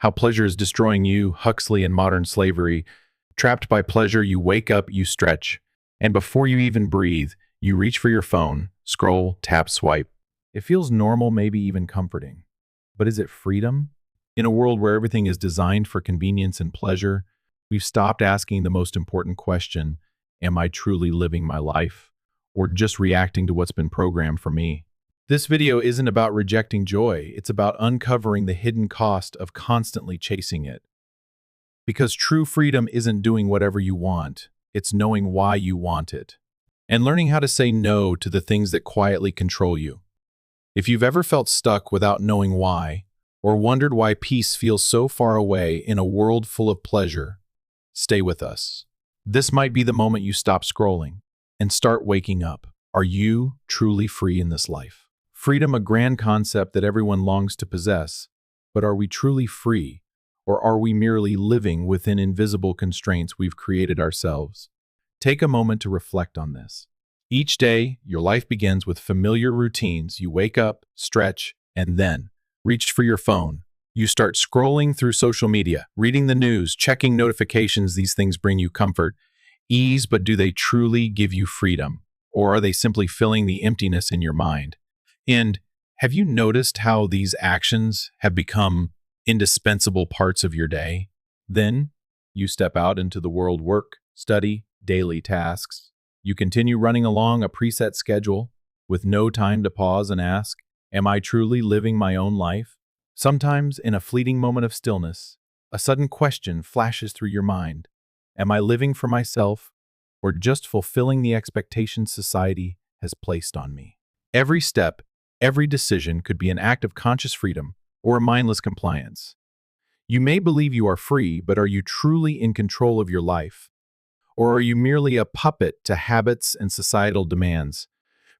How Pleasure is Destroying You, Huxley and Modern Slavery. Trapped by pleasure, you wake up, you stretch, and before you even breathe, you reach for your phone, scroll, tap, swipe. It feels normal, maybe even comforting. But is it freedom? In a world where everything is designed for convenience and pleasure, we've stopped asking the most important question: am I truly living my life, or just reacting to what's been programmed for me? This video isn't about rejecting joy, it's about uncovering the hidden cost of constantly chasing it. Because true freedom isn't doing whatever you want, it's knowing why you want it, and learning how to say no to the things that quietly control you. If you've ever felt stuck without knowing why, or wondered why peace feels so far away in a world full of pleasure, stay with us. This might be the moment you stop scrolling and start waking up. Are you truly free in this life? Freedom, a grand concept that everyone longs to possess, but are we truly free, or are we merely living within invisible constraints we've created ourselves? Take a moment to reflect on this. Each day, your life begins with familiar routines. You wake up, stretch, and then reach for your phone. You start scrolling through social media, reading the news, checking notifications. These things bring you comfort, ease, but do they truly give you freedom? Or are they simply filling the emptiness in your mind? And have you noticed how these actions have become indispensable parts of your day? Then you step out into the world: work, study, daily tasks. You continue running along a preset schedule with no time to pause and ask, am I truly living my own life? Sometimes, in a fleeting moment of stillness, a sudden question flashes through your mind. Am I living for myself, or just fulfilling the expectations society has placed on me? Every step, every decision could be an act of conscious freedom or a mindless compliance. You may believe you are free, but are you truly in control of your life? Or are you merely a puppet to habits and societal demands?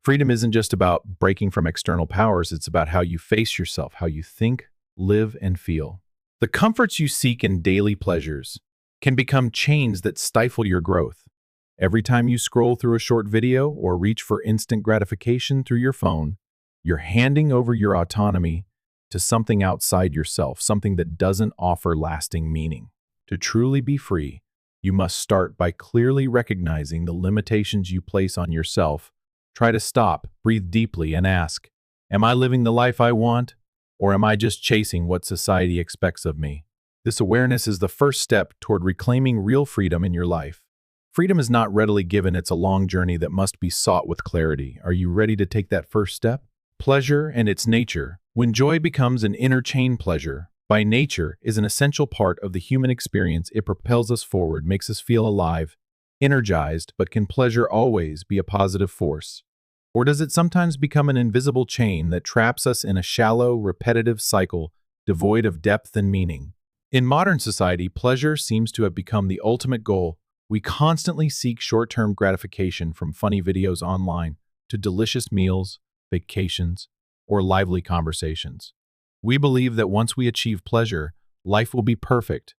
Freedom isn't just about breaking from external powers, it's about how you face yourself, how you think, live, and feel. The comforts you seek in daily pleasures can become chains that stifle your growth. Every time you scroll through a short video or reach for instant gratification through your phone, you're handing over your autonomy to something outside yourself, something that doesn't offer lasting meaning. To truly be free, you must start by clearly recognizing the limitations you place on yourself. Try to stop, breathe deeply, and ask, am I living the life I want, or am I just chasing what society expects of me? This awareness is the first step toward reclaiming real freedom in your life. Freedom is not readily given, it's a long journey that must be sought with clarity. Are you ready to take that first step? Pleasure and its nature. When joy becomes an inner chain, pleasure, by nature, is an essential part of the human experience. It propels us forward, makes us feel alive, energized, but can pleasure always be a positive force? Or does it sometimes become an invisible chain that traps us in a shallow, repetitive cycle devoid of depth and meaning? In modern society, pleasure seems to have become the ultimate goal. We constantly seek short-term gratification, from funny videos online to delicious meals, vacations, or lively conversations. We believe that once we achieve pleasure, life will be perfect.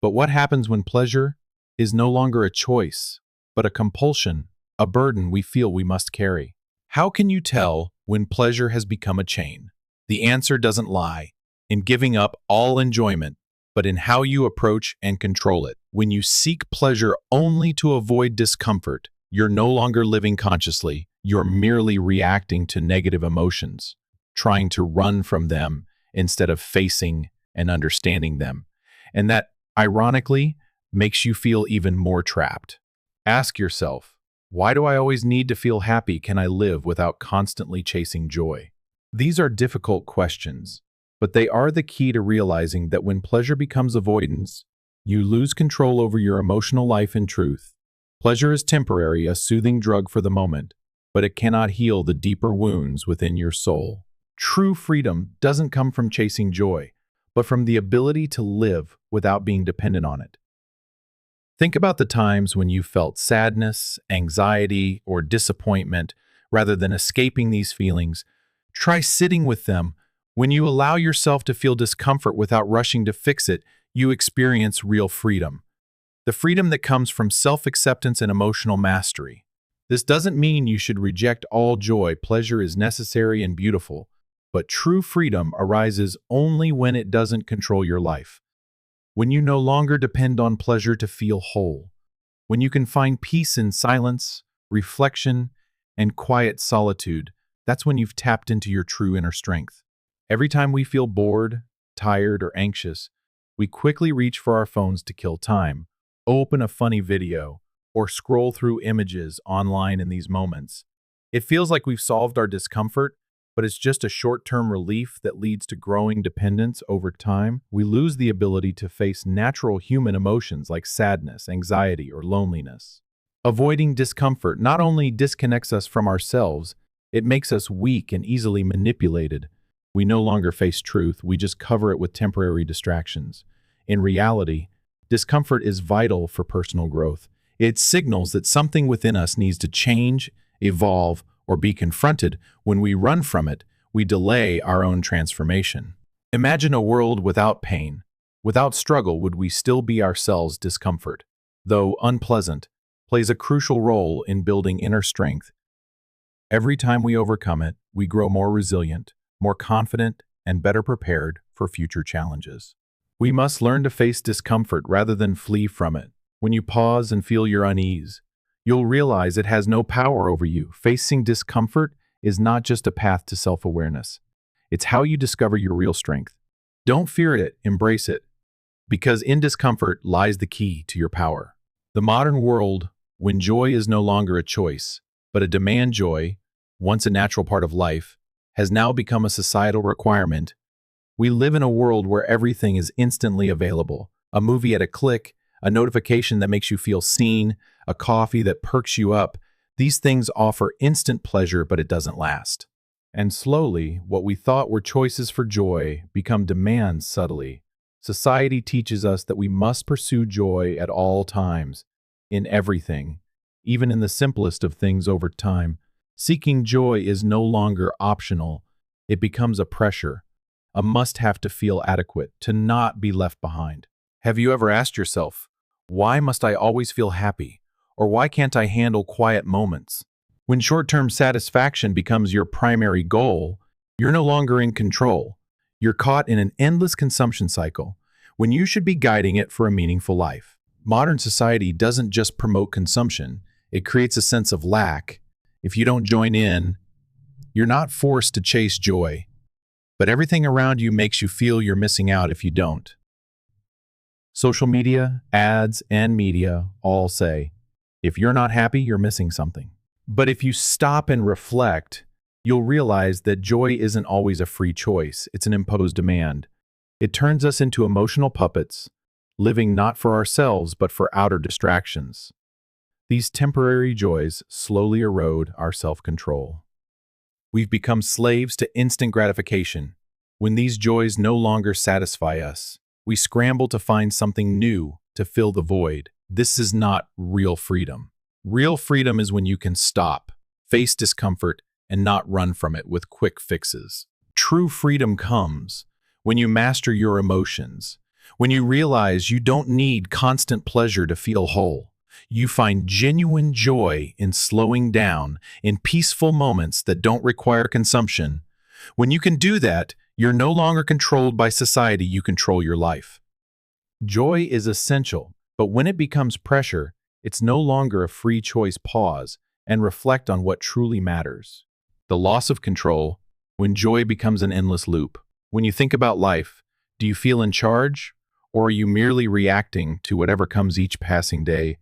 But what happens when pleasure is no longer a choice, but a compulsion, a burden we feel we must carry? How can you tell when pleasure has become a chain? The answer doesn't lie in giving up all enjoyment, but in how you approach and control it. When you seek pleasure only to avoid discomfort, you're no longer living consciously. You're merely reacting to negative emotions, trying to run from them instead of facing and understanding them. And that, ironically, makes you feel even more trapped. Ask yourself, why do I always need to feel happy? Can I live without constantly chasing joy? These are difficult questions, but they are the key to realizing that when pleasure becomes avoidance, you lose control over your emotional life. In truth, pleasure is temporary, a soothing drug for the moment, but it cannot heal the deeper wounds within your soul. True freedom doesn't come from chasing joy, but from the ability to live without being dependent on it. Think about the times when you felt sadness, anxiety, or disappointment. Rather than escaping these feelings, try sitting with them. When you allow yourself to feel discomfort without rushing to fix it, you experience real freedom. The freedom that comes from self-acceptance and emotional mastery. This doesn't mean you should reject all joy. Pleasure is necessary and beautiful, But true freedom arises only when it doesn't control your life. When you no longer depend on pleasure to feel whole. When you can find peace in silence, reflection, and quiet solitude, that's when you've tapped into your true inner strength. Every time we feel bored, tired, or anxious, we quickly reach for our phones to kill time, open a funny video, or scroll through images online in these moments. It feels like we've solved our discomfort, but it's just a short-term relief that leads to growing dependence over time. We lose the ability to face natural human emotions like sadness, anxiety, or loneliness. Avoiding discomfort not only disconnects us from ourselves, it makes us weak and easily manipulated. We no longer face truth, we just cover it with temporary distractions. In reality, discomfort is vital for personal growth. It signals that something within us needs to change, evolve, or be confronted. When we run from it, we delay our own transformation. Imagine a world without pain. Without struggle, would we still be ourselves? Discomfort, though unpleasant, plays a crucial role in building inner strength. Every time we overcome it, we grow more resilient, more confident, and better prepared for future challenges. We must learn to face discomfort rather than flee from it. When you pause and feel your unease, you'll realize it has no power over you. Facing discomfort is not just a path to self-awareness. It's how you discover your real strength. Don't fear it, embrace it, because in discomfort lies the key to your power. The modern world, when joy is no longer a choice, but a demand, joy, once a natural part of life, has now become a societal requirement. We live in a world where everything is instantly available. A movie at a click, a notification that makes you feel seen, a coffee that perks you up. These things offer instant pleasure, but it doesn't last. And slowly, what we thought were choices for joy become demands subtly. Society teaches us that we must pursue joy at all times, in everything, even in the simplest of things. Over time, seeking joy is no longer optional. It becomes a pressure, a must-have to feel adequate, to not be left behind. Have you ever asked yourself, why must I always feel happy? Or why can't I handle quiet moments? When short-term satisfaction becomes your primary goal, you're no longer in control. You're caught in an endless consumption cycle when you should be guiding it for a meaningful life. Modern society doesn't just promote consumption, it creates a sense of lack. If you don't join in, you're not forced to chase joy, but everything around you makes you feel you're missing out if you don't. Social media, ads, and media all say, if you're not happy, you're missing something. But if you stop and reflect, you'll realize that joy isn't always a free choice, it's an imposed demand. It turns us into emotional puppets, living not for ourselves but for outer distractions. These temporary joys slowly erode our self-control. We've become slaves to instant gratification. When these joys no longer satisfy us, we scramble to find something new to fill the void. This is not real freedom. Real freedom is when you can stop, face discomfort, and not run from it with quick fixes. True freedom comes when you master your emotions, when you realize you don't need constant pleasure to feel whole. You find genuine joy in slowing down, in peaceful moments that don't require consumption. When you can do that, you're no longer controlled by society, you control your life. Joy is essential, but when it becomes pressure, it's no longer a free choice. Pause and reflect on what truly matters. The loss of control, when joy becomes an endless loop. When you think about life, do you feel in charge, or are you merely reacting to whatever comes each passing day?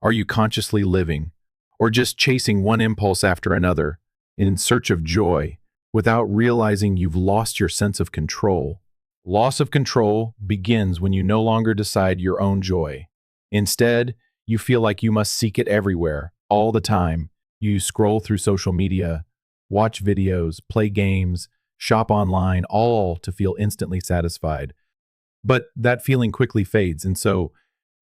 Are you consciously living, or just chasing one impulse after another in search of joy, without realizing you've lost your sense of control? Loss of control begins when you no longer decide your own joy. Instead, you feel like you must seek it everywhere, all the time. You scroll through social media, watch videos, play games, shop online, all to feel instantly satisfied. But that feeling quickly fades, and so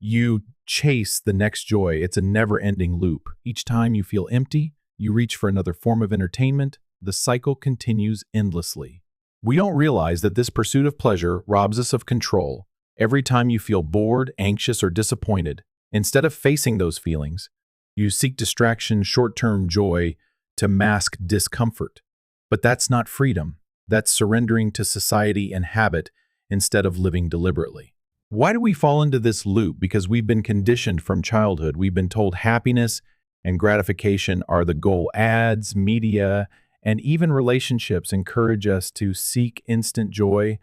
you chase the next joy. It's a never-ending loop. Each time you feel empty, you reach for another form of entertainment. The cycle continues endlessly. We don't realize that this pursuit of pleasure robs us of control. Every time you feel bored, anxious, or disappointed, instead of facing those feelings, you seek distraction, short-term joy to mask discomfort. But that's not freedom. That's surrendering to society and habit instead of living deliberately. Why do we fall into this loop? Because we've been conditioned from childhood. We've been told happiness and gratification are the goal. Ads, media, and even relationships encourage us to seek instant joy.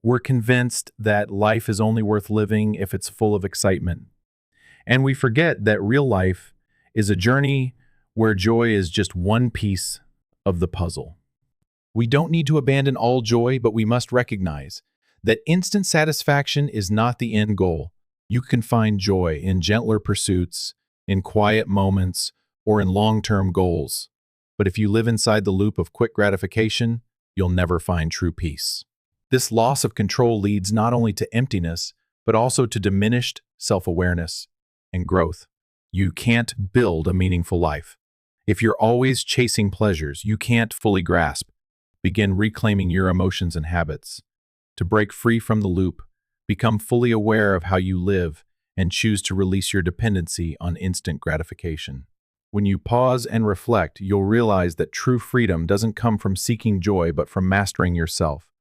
We're convinced that life is only worth living if it's full of excitement. And we forget that real life is a journey where joy is just one piece of the puzzle. We don't need to abandon all joy, but we must recognize that instant satisfaction is not the end goal. You can find joy in gentler pursuits, in quiet moments, or in long-term goals. But if you live inside the loop of quick gratification, you'll never find true peace. This loss of control leads not only to emptiness, but also to diminished self-awareness and growth. You can't build a meaningful life. If you're always chasing pleasures you can't fully grasp, begin reclaiming your emotions and habits. To break free from the loop, become fully aware of how you live and choose to release your dependency on instant gratification. When you pause and reflect, you'll realize that true freedom doesn't come from seeking joy, but from mastering yourself.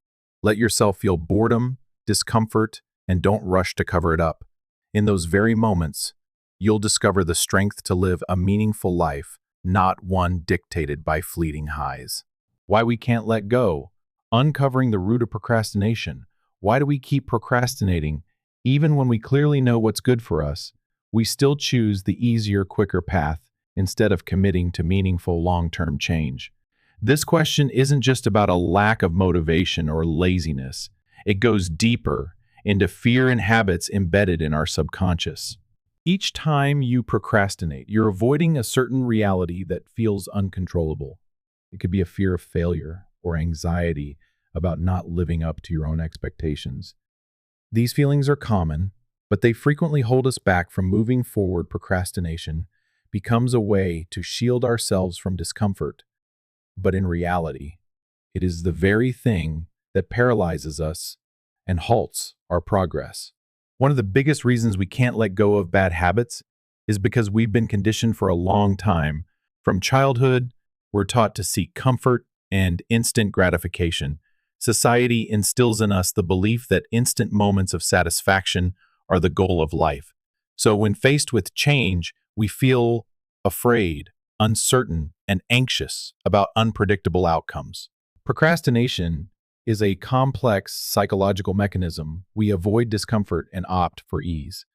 Let yourself feel boredom, discomfort, and don't rush to cover it up. In those very moments, you'll discover the strength to live a meaningful life, not one dictated by fleeting highs. Why we can't let go. Uncovering the root of procrastination. Why do we keep procrastinating? Even when we clearly know what's good for us, we still choose the easier, quicker path instead of committing to meaningful long-term change. This question isn't just about a lack of motivation or laziness. It goes deeper into fear and habits embedded in our subconscious. Each time you procrastinate, you're avoiding a certain reality that feels uncontrollable. It could be a fear of failure or anxiety about not living up to your own expectations. These feelings are common, but they frequently hold us back from moving forward. Procrastination becomes a way to shield ourselves from discomfort, but in reality, it is the very thing that paralyzes us and halts our progress. One of the biggest reasons we can't let go of bad habits is because we've been conditioned for a long time. From childhood, we're taught to seek comfort and instant gratification. Society instills in us the belief that instant moments of satisfaction are the goal of life. So when faced with change, we feel afraid, uncertain, and anxious about unpredictable outcomes. Procrastination is a complex psychological mechanism. We avoid discomfort and opt for ease.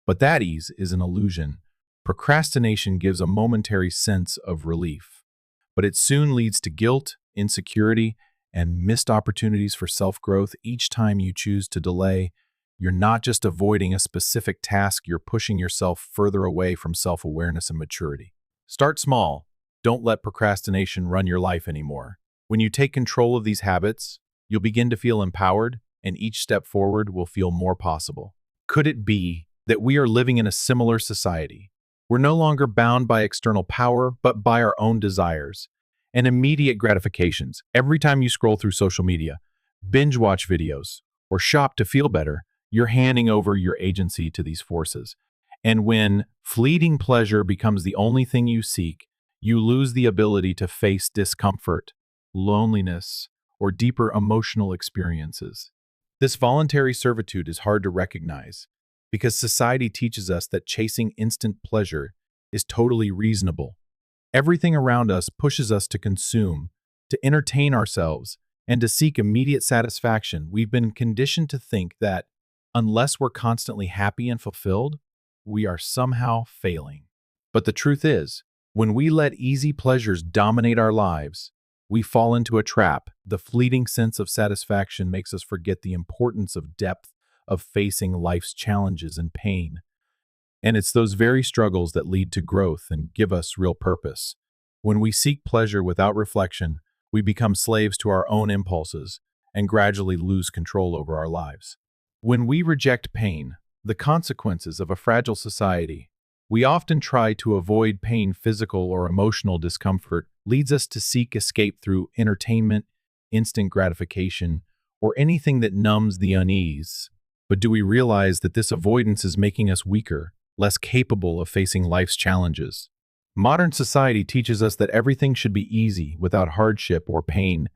But that ease is an illusion. Procrastination gives a momentary sense of relief, but it soon leads to guilt, insecurity, and missed opportunities for self-growth. Each time you choose to delay, you're not just avoiding a specific task, you're pushing yourself further away from self-awareness and maturity. Start small. Don't let procrastination run your life anymore. When you take control of these habits, you'll begin to feel empowered, and each step forward will feel more possible. Could it be that we are living in a similar society? We're no longer bound by external power, but by our own desires and immediate gratifications. Every time you scroll through social media, binge watch videos, or shop to feel better, you're handing over your agency to these forces. And when fleeting pleasure becomes the only thing you seek, you lose the ability to face discomfort, loneliness, or deeper emotional experiences. This voluntary servitude is hard to recognize because society teaches us that chasing instant pleasure is totally reasonable. Everything around us pushes us to consume, to entertain ourselves, and to seek immediate satisfaction. We've been conditioned to think that unless we're constantly happy and fulfilled, we are somehow failing. But the truth is, when we let easy pleasures dominate our lives, we fall into a trap. The fleeting sense of satisfaction makes us forget the importance of depth, of facing life's challenges and pain. And it's those very struggles that lead to growth and give us real purpose. When we seek pleasure without reflection, we become slaves to our own impulses and gradually lose control over our lives. When we reject pain, the consequences of a fragile society, we often try to avoid pain. Physical or emotional discomfort leads us to seek escape through entertainment, instant gratification, or anything that numbs the unease. But do we realize that this avoidance is making us weaker, less capable of facing life's challenges? Modern society teaches us that everything should be easy, without hardship or pain.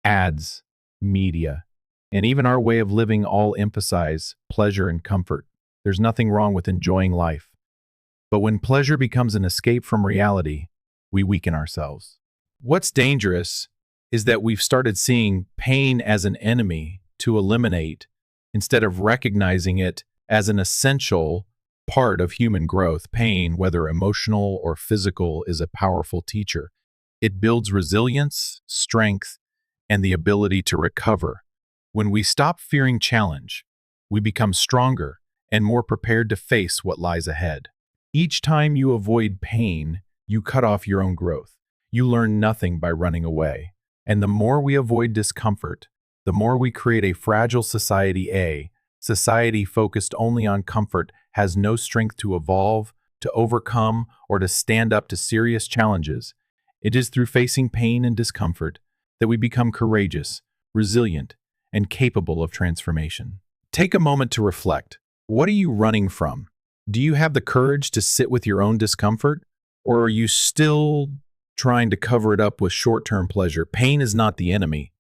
Ads, media, and even our way of living all emphasize pleasure and comfort. There's nothing wrong with enjoying life. But when pleasure becomes an escape from reality, we weaken ourselves. What's dangerous is that we've started seeing pain as an enemy to eliminate instead of recognizing it as an essential part of human growth. Pain, whether emotional or physical, is a powerful teacher. It builds resilience, strength, and the ability to recover. When we stop fearing challenge, we become stronger and more prepared to face what lies ahead. Each time you avoid pain, you cut off your own growth. You learn nothing by running away. And the more we avoid discomfort, the more we create a fragile society. A society focused only on comfort has no strength to evolve, to overcome, or to stand up to serious challenges. It is through facing pain and discomfort that we become courageous, resilient, and capable of transformation. Take a moment to reflect. What are you running from? Do you have the courage to sit with your own discomfort? Or are you still trying to cover it up with short-term pleasure? Pain is not the enemy.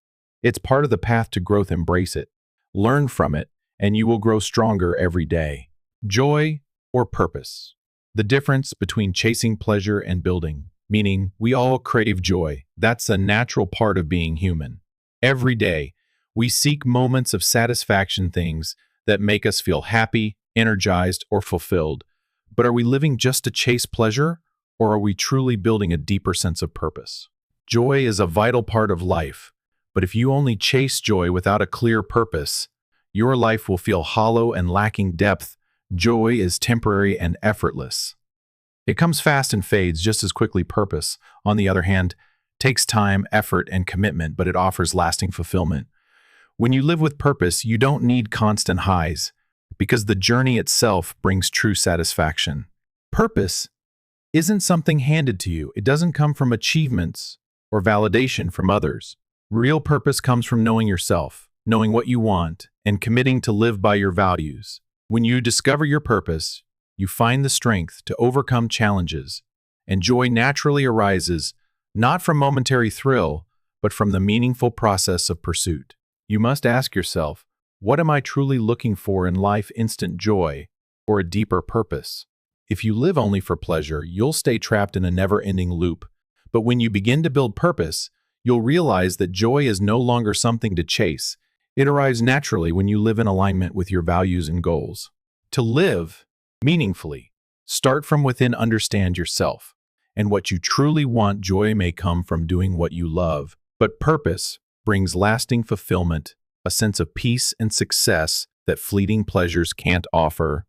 It's part of the path to growth. Embrace it. Learn from it, and you will grow stronger every day. Joy or purpose? The difference between chasing pleasure and building, meaning we all crave joy. That's a natural part of being human. Every day, we seek moments of satisfaction, things that make us feel happy, energized, or fulfilled. But are we living just to chase pleasure, or are we truly building a deeper sense of purpose? Joy is a vital part of life, but if you only chase joy without a clear purpose, your life will feel hollow and lacking depth. Joy is temporary and effortless. It comes fast and fades just as quickly. Purpose, on the other hand, takes time, effort, and commitment, but it offers lasting fulfillment. When you live with purpose, you don't need constant highs, because the journey itself brings true satisfaction. Purpose isn't something handed to you. It doesn't come from achievements or validation from others. Real purpose comes from knowing yourself, knowing what you want, and committing to live by your values. When you discover your purpose, you find the strength to overcome challenges, and joy naturally arises not from momentary thrill, but from the meaningful process of pursuit. You must ask yourself, what am I truly looking for in life? Instant joy or a deeper purpose? If you live only for pleasure, you'll stay trapped in a never-ending loop. But when you begin to build purpose, you'll realize that joy is no longer something to chase. It arrives naturally when you live in alignment with your values and goals. To live meaningfully, start from within. Understand yourself and what you truly want. Joy may come from doing what you love, but purpose brings lasting fulfillment, a sense of peace and success that fleeting pleasures can't offer.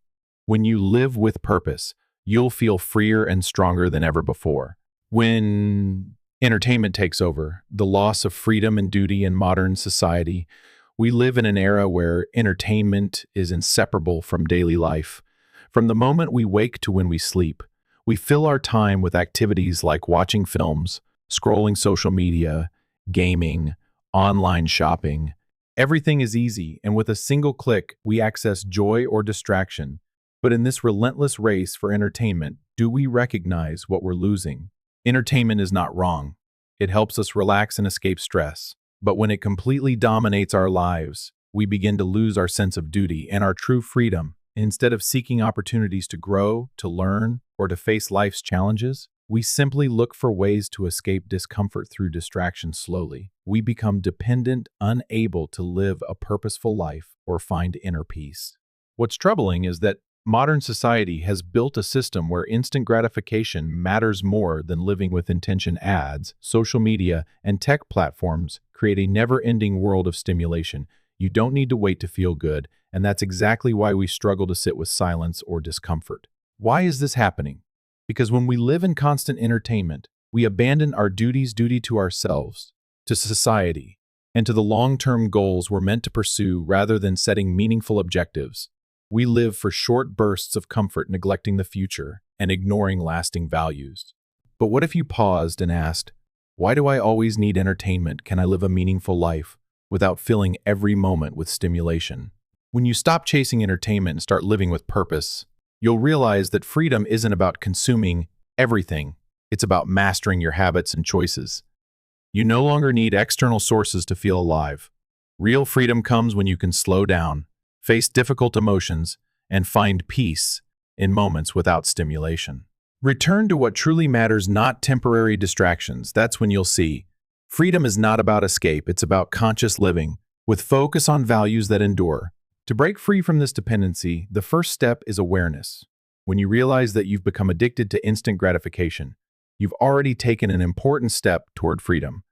When you live with purpose, you'll feel freer and stronger than ever before. When entertainment takes over, the loss of freedom and duty in modern society, we live in an era where entertainment is inseparable from daily life. From the moment we wake to when we sleep, we fill our time with activities like watching films, scrolling social media, gaming, online shopping. Everything is easy, and with a single click, we access joy or distraction. But in this relentless race for entertainment, do we recognize what we're losing? Entertainment is not wrong. It helps us relax and escape stress. But when it completely dominates our lives, we begin to lose our sense of duty and our true freedom. Instead of seeking opportunities to grow, to learn, or to face life's challenges, we simply look for ways to escape discomfort through distraction. Slowly, we become dependent, unable to live a purposeful life or find inner peace. What's troubling is that modern society has built a system where instant gratification matters more than living with intention. Ads, social media, and tech platforms create a never-ending world of stimulation. You don't need to wait to feel good, and that's exactly why we struggle to sit with silence or discomfort. Why is this happening? Because when we live in constant entertainment, we abandon our duty to ourselves, to society, and to the long-term goals we're meant to pursue rather than setting meaningful objectives. We live for short bursts of comfort, neglecting the future and ignoring lasting values. But what if you paused and asked, why do I always need entertainment? Can I live a meaningful life without filling every moment with stimulation? When you stop chasing entertainment and start living with purpose, you'll realize that freedom isn't about consuming everything. It's about mastering your habits and choices. You no longer need external sources to feel alive. Real freedom comes when you can slow down, face difficult emotions, and find peace in moments without stimulation. Return to what truly matters, not temporary distractions. That's when you'll see freedom is not about escape, it's about conscious living, with focus on values that endure. To break free from this dependency, the first step is awareness. When you realize that you've become addicted to instant gratification, you've already taken an important step toward freedom.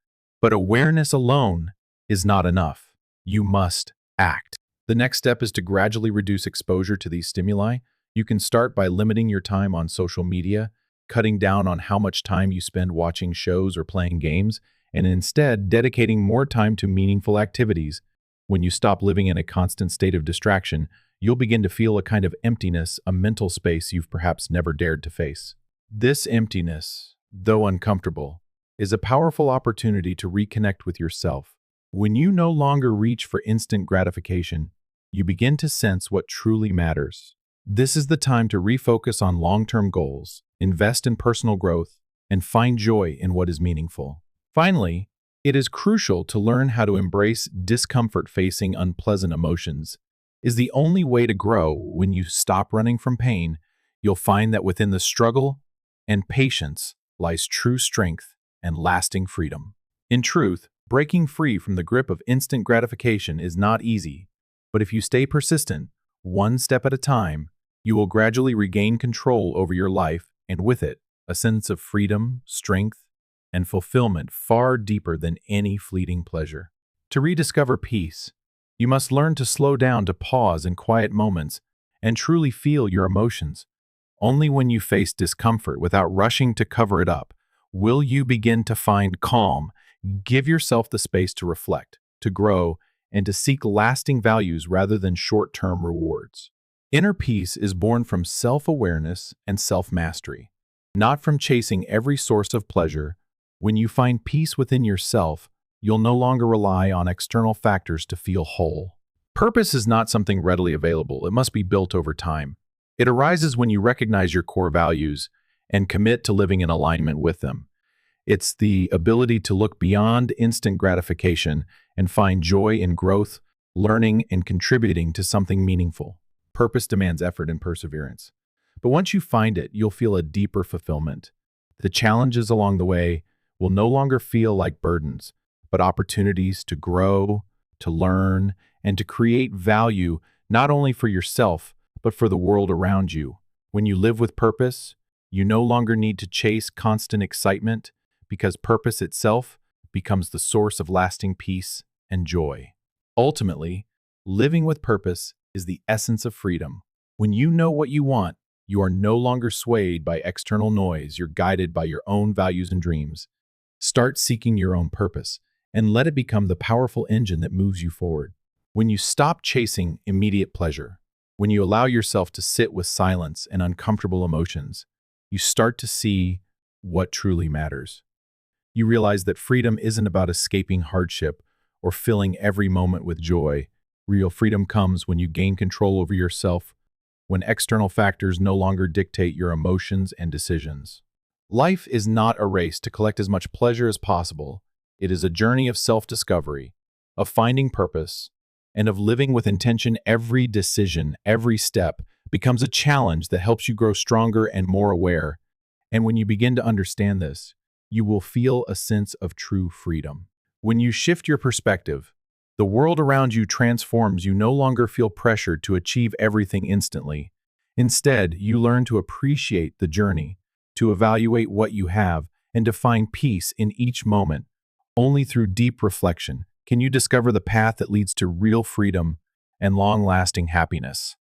But awareness alone is not enough. You must act. The next step is to gradually reduce exposure to these stimuli. You can start by limiting your time on social media, cutting down on how much time you spend watching shows or playing games, and instead dedicating more time to meaningful activities. When you stop living in a constant state of distraction, you'll begin to feel a kind of emptiness, a mental space you've perhaps never dared to face. This emptiness, though uncomfortable, is a powerful opportunity to reconnect with yourself. When you no longer reach for instant gratification, you begin to sense what truly matters. This is the time to refocus on long-term goals, invest in personal growth, and find joy in what is meaningful. Finally, it is crucial to learn how to embrace discomfort. Facing unpleasant emotions is the only way to grow. When you stop running from pain, you'll find that within the struggle and patience lies true strength and lasting freedom. In truth, breaking free from the grip of instant gratification is not easy, but if you stay persistent, one step at a time, you will gradually regain control over your life, and with it, a sense of freedom, strength, and fulfillment far deeper than any fleeting pleasure. To rediscover peace, you must learn to slow down, to pause in quiet moments, and truly feel your emotions. Only when you face discomfort without rushing to cover it up will you begin to find calm. Give yourself the space to reflect, to grow, and to seek lasting values rather than short-term rewards. Inner peace is born from self-awareness and self-mastery, not from chasing every source of pleasure. When you find peace within yourself, you'll no longer rely on external factors to feel whole. Purpose is not something readily available. It must be built over time. It arises when you recognize your core values and commit to living in alignment with them. It's the ability to look beyond instant gratification and find joy in growth, learning, and contributing to something meaningful. Purpose demands effort and perseverance. But once you find it, you'll feel a deeper fulfillment. The challenges along the way will no longer feel like burdens, but opportunities to grow, to learn, and to create value not only for yourself, but for the world around you. When you live with purpose, you no longer need to chase constant excitement, because purpose itself becomes the source of lasting peace and joy. Ultimately, living with purpose is the essence of freedom. When you know what you want, you are no longer swayed by external noise. You're guided by your own values and dreams. Start seeking your own purpose and let it become the powerful engine that moves you forward. When you stop chasing immediate pleasure, when you allow yourself to sit with silence and uncomfortable emotions, you start to see what truly matters. You realize that freedom isn't about escaping hardship or filling every moment with joy. Real freedom comes when you gain control over yourself, when external factors no longer dictate your emotions and decisions. Life is not a race to collect as much pleasure as possible. It is a journey of self-discovery, of finding purpose, and of living with intention. Every decision, every step becomes a challenge that helps you grow stronger and more aware. And when you begin to understand this, you will feel a sense of true freedom. When you shift your perspective, the world around you transforms. You no longer feel pressured to achieve everything instantly. Instead, you learn to appreciate the journey, to evaluate what you have, and to find peace in each moment. Only through deep reflection can you discover the path that leads to real freedom and long-lasting happiness.